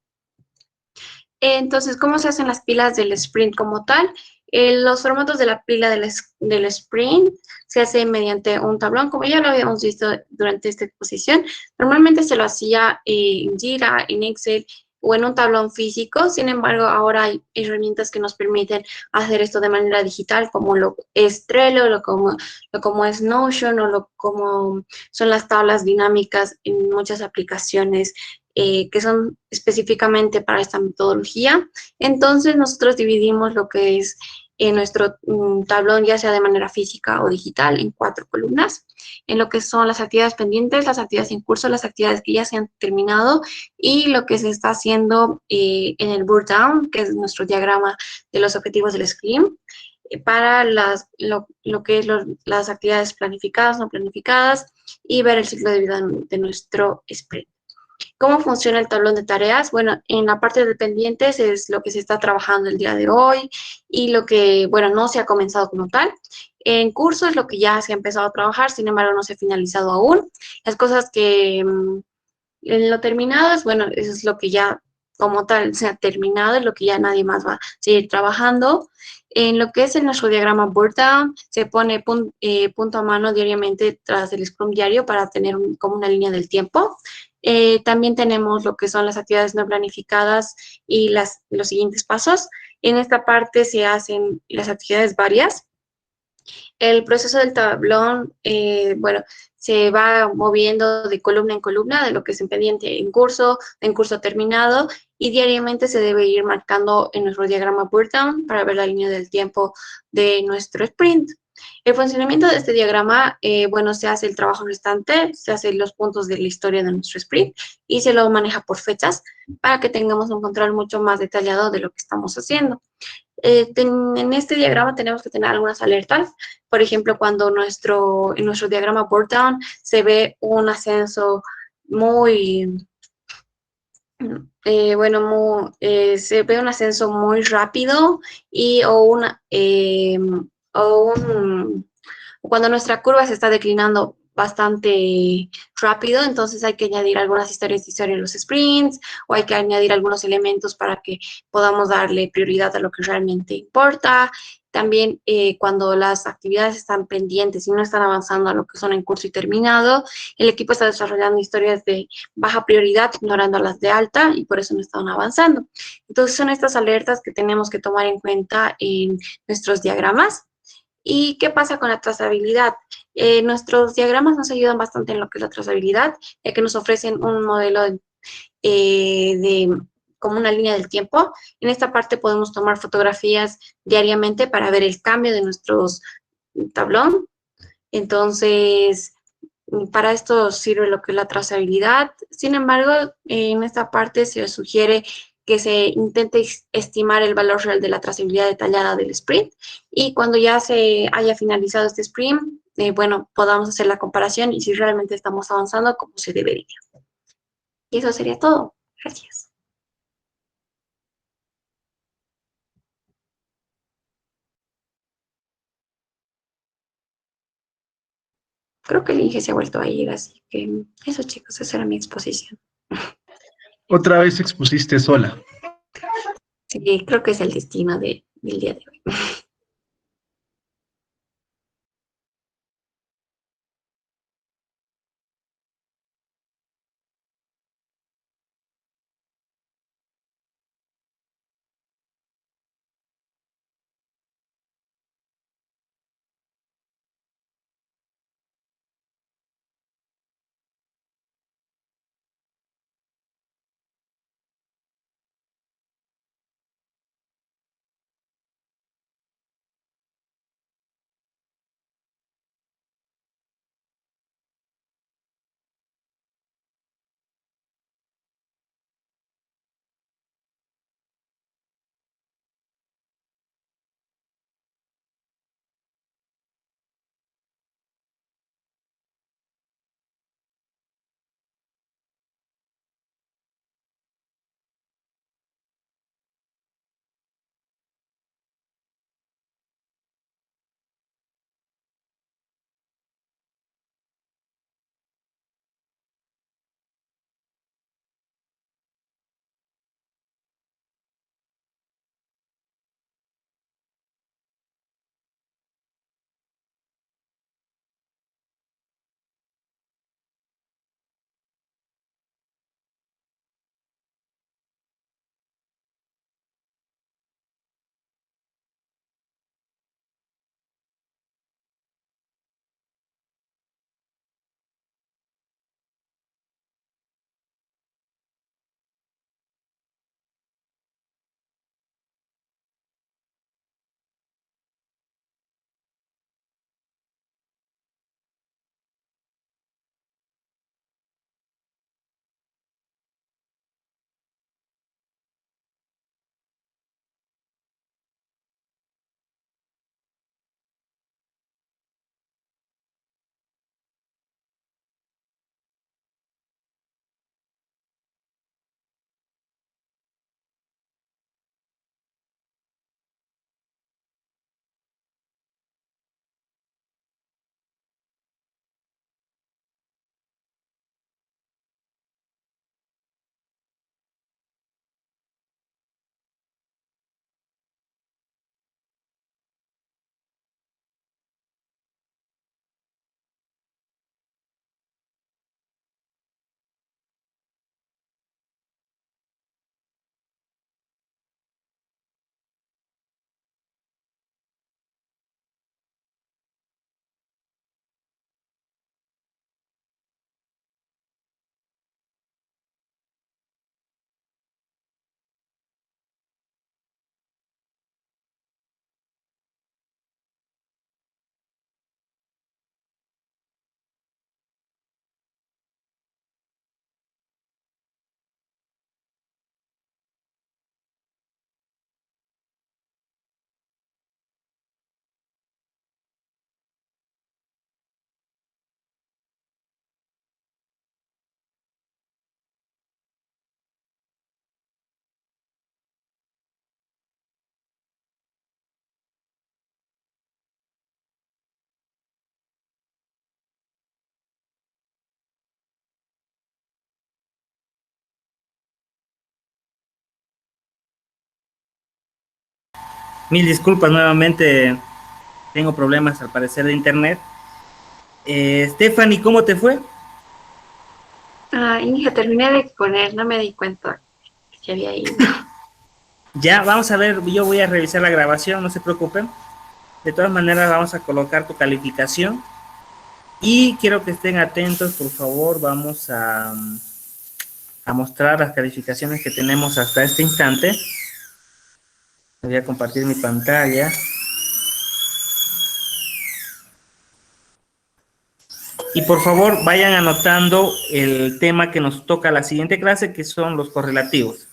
Entonces, ¿cómo se hacen las pilas del sprint como tal? Los formatos de la pila del sprint se hace mediante un tablón, como ya lo habíamos visto durante esta exposición. Normalmente se lo hacía en Jira, en Excel o en un tablón físico. Sin embargo, ahora hay herramientas que nos permiten hacer esto de manera digital, como lo es Trello, como es Notion o como son las tablas dinámicas en muchas aplicaciones que son específicamente para esta metodología. Entonces, nosotros dividimos lo que es en nuestro tablón, ya sea de manera física o digital, en 4 columnas, en lo que son las actividades pendientes, las actividades en curso, las actividades que ya se han terminado y lo que se está haciendo en el burn down, que es nuestro diagrama de los objetivos del Scrum, para lo que es las actividades planificadas, no planificadas, y ver el ciclo de vida de nuestro sprint. ¿Cómo funciona el tablón de tareas? Bueno, en la parte de pendientes es lo que se está trabajando el día de hoy y lo que, bueno, no se ha comenzado como tal. En curso es lo que ya se ha empezado a trabajar, sin embargo, no se ha finalizado aún. Las cosas que en lo terminado es, bueno, eso es lo que ya como tal se ha terminado, es lo que ya nadie más va a seguir trabajando. En lo que es en nuestro diagrama Board Down, se pone punto a mano diariamente tras el Scrum diario para tener como una línea del tiempo. También tenemos lo que son las actividades no planificadas y los siguientes pasos. En esta parte se hacen las actividades varias. El proceso del tablón, bueno, se va moviendo de columna en columna, de lo que es en pendiente en curso terminado, y diariamente se debe ir marcando en nuestro diagrama Burn para ver la línea del tiempo de nuestro sprint. El funcionamiento de este diagrama, bueno, se hace el trabajo restante, se hacen los puntos de la historia de nuestro sprint y se lo maneja por fechas para que tengamos un control mucho más detallado de lo que estamos haciendo. En este diagrama tenemos que tener algunas alertas. Por ejemplo, cuando en nuestro diagrama Board Down se ve un ascenso muy, se ve un ascenso muy rápido y o cuando nuestra curva se está declinando bastante rápido, entonces hay que añadir algunas historias de historia en los sprints o hay que añadir algunos elementos para que podamos darle prioridad a lo que realmente importa. También cuando las actividades están pendientes y no están avanzando a lo que son en curso y terminado, el equipo está desarrollando historias de baja prioridad, ignorando las de alta y por eso no están avanzando. Entonces son estas alertas que tenemos que tomar en cuenta en nuestros diagramas. ¿Y qué pasa con la trazabilidad? Nuestros diagramas nos ayudan bastante en lo que es la trazabilidad, ya que nos ofrecen un modelo como una línea del tiempo. En esta parte podemos tomar fotografías diariamente para ver el cambio de nuestros tablón. Entonces, para esto sirve lo que es la trazabilidad. Sin embargo, en esta parte se sugiere que se intente estimar el valor real de la trazabilidad detallada del sprint y cuando ya se haya finalizado este sprint, bueno, podamos hacer la comparación y si realmente estamos avanzando como se debería. Y eso sería todo. Gracias. Creo que el Inge se ha vuelto a ir, así que eso, chicos, esa era mi exposición. Otra vez expusiste sola. Sí, creo que es el destino del día de hoy. Mil disculpas nuevamente, tengo problemas al parecer de internet. Stephanie, ¿cómo te fue? Inge, terminé de exponer, no me di cuenta que había ido. Ya, vamos a ver, yo voy a revisar la grabación, no se preocupen. De todas maneras, vamos a colocar tu calificación. Y quiero que estén atentos, por favor, vamos a mostrar las calificaciones que tenemos hasta este instante. Voy a compartir mi pantalla. Y por favor, vayan anotando el tema que nos toca la siguiente clase, que son los correlativos.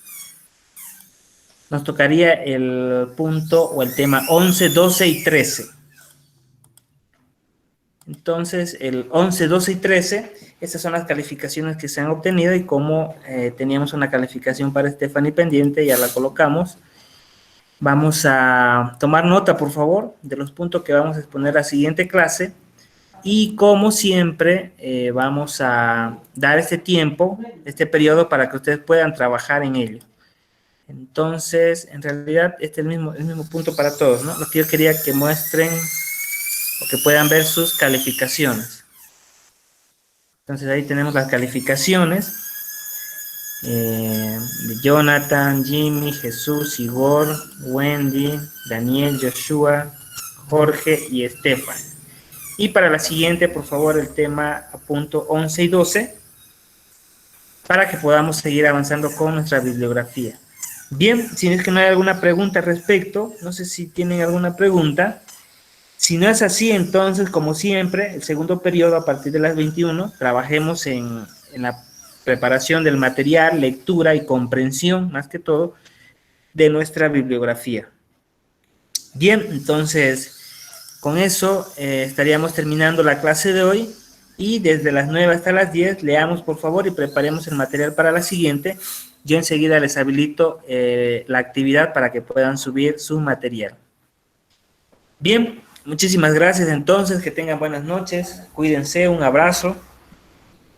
Nos tocaría el punto o el tema 11, 12 y 13. Entonces, el 11, 12 y 13, estas son las calificaciones que se han obtenido y como teníamos una calificación para Stephanie pendiente, ya la colocamos. Vamos a tomar nota, por favor, de los puntos que vamos a exponer a la siguiente clase. Y como siempre, vamos a dar este tiempo, este periodo, para que ustedes puedan trabajar en ello. Entonces, en realidad, este es el mismo punto para todos, ¿no? Lo que yo quería que muestren o que puedan ver sus calificaciones. Entonces, ahí tenemos las calificaciones. Jonathan, Jimmy, Jesús, Igor, Wendy, Daniel, Joshua, Jorge y Estefan. Y para la siguiente, por favor, el tema punto 11 y 12, para que podamos seguir avanzando con nuestra bibliografía. Bien, si es que no hay alguna pregunta al respecto, no sé si tienen alguna pregunta. Si no es así, entonces, como siempre, el segundo periodo a partir de las 21, trabajemos en la preparación del material, lectura y comprensión, más que todo, de nuestra bibliografía. Bien, entonces, con eso estaríamos terminando la clase de hoy y desde las 9 hasta las 10 leamos por favor y preparemos el material para la siguiente. Yo enseguida les habilito la actividad para que puedan subir su material. Bien, muchísimas gracias entonces, que tengan buenas noches, cuídense, un abrazo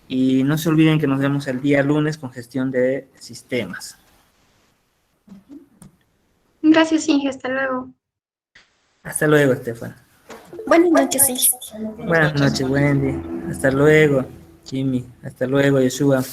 y no se olviden que nos vemos el día lunes con gestión de sistemas. Gracias, Inge, hasta luego. Hasta luego, Estefan. Buenas noches, Inge. Buenas noches, Wendy. Hasta luego, Jimmy. Hasta luego, Yeshua.